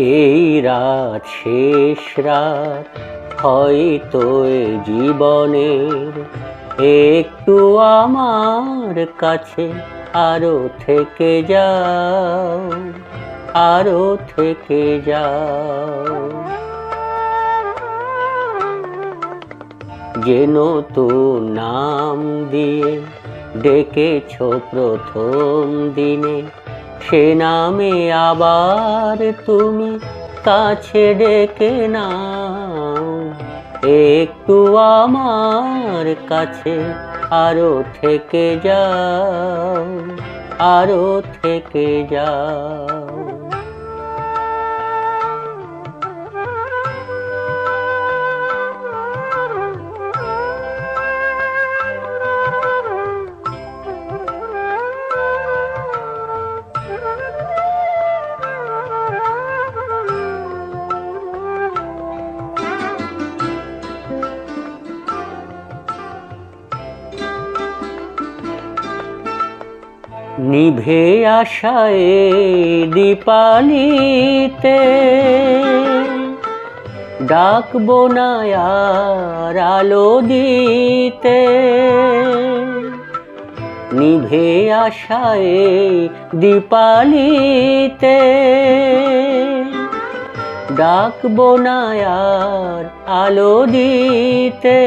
এই রাত শেষ রাত, হয়তো এ জীবনের, একটু আমার কাছে আরো থেকে যাও, আরো থেকে যাও। যে নতুন নাম দিয়ে ডেকেছ প্রথম দিনে, সে নামে আবার তুমি কাছে ডেকে নাও। একটু আমার কাছে আরো থেকে যাও, আরো থেকে যাও। নিভে আসা এই দীপালিতে ডাকবো না আর আলো দিতে। নিভে আসা এই দীপালিতে ডাকবো না আর আলো দিতে।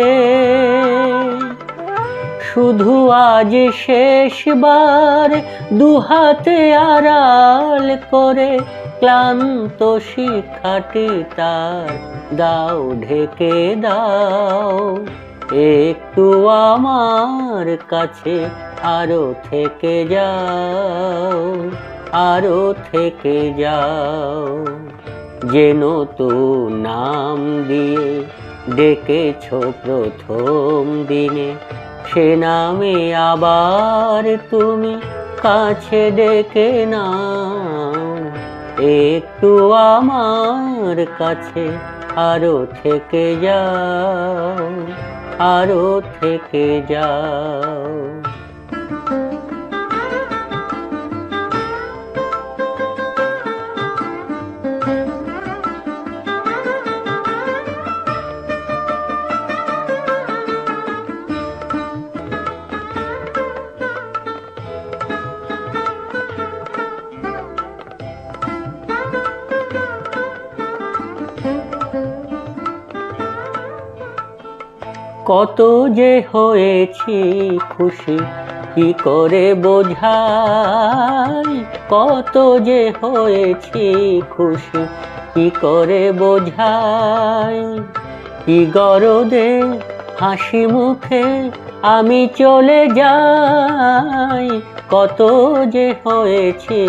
শুধু আজ শেষবার দুহাতে আড়াল করে ক্লান্ত শিক্ষাটি তার দাও, ঢেকে দাও। একটু আমার কাছে আরো থেকে যাও, আরো থেকে যাও। যে নতুন নাম দিয়ে ডেকেছ প্রথম দিনে, সে নামে আবার তুমি কাছে ডেকে নাও। একটু আমার কাছে আরো থেকে যাও, আরো থেকে যাও। কত যে হয়েছি খুশি কি করে বোঝাই, কত যে হয়েছি খুশি কি করে বোঝাই। কি গরদে হাসি মুখে আমি চলে যাই, কত যে হয়েছি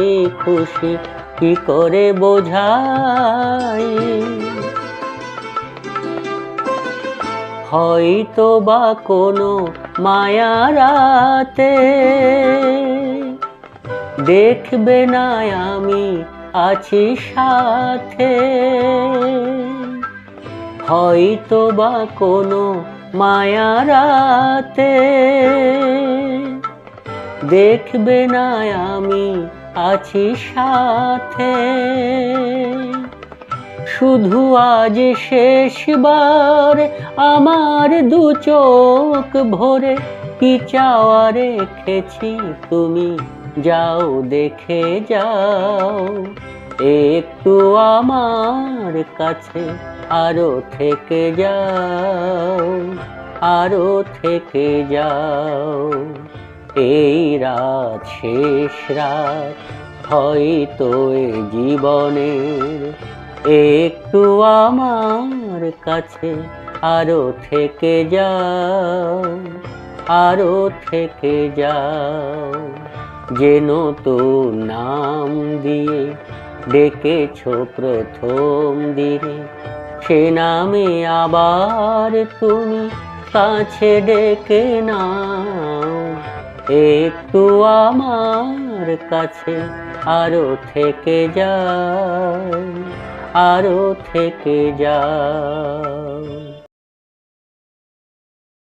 খুশি কি করে বোঝাই। হয়তো বা কোনো মায়ারাতে দেখবে না আমি আছি সাথে। হয়তো বা কোনো মায়ারাতে দেখবে না আমি আছি সাথে। শুধু আজ শেষবার আমার দু চোখ ভরে কি চাওয়া রেখেছি তুমি যাও, দেখে যাও। একটু আমার কাছে আরো থেকে যাও, আরো থেকে যাও। এই রাত শেষ রাত, হয়তো এ জীবনের, একটু আমার কাছে আরো থেকে যাও, আরো থেকে যাও। যে নতুন নাম দিয়ে ডেকেছ প্রথম দিনে, সে নামে আবার তুমি কাছে ডেকে নাও। একটু আমার কাছে আরো থেকে যাও, আরো থেকে যাও।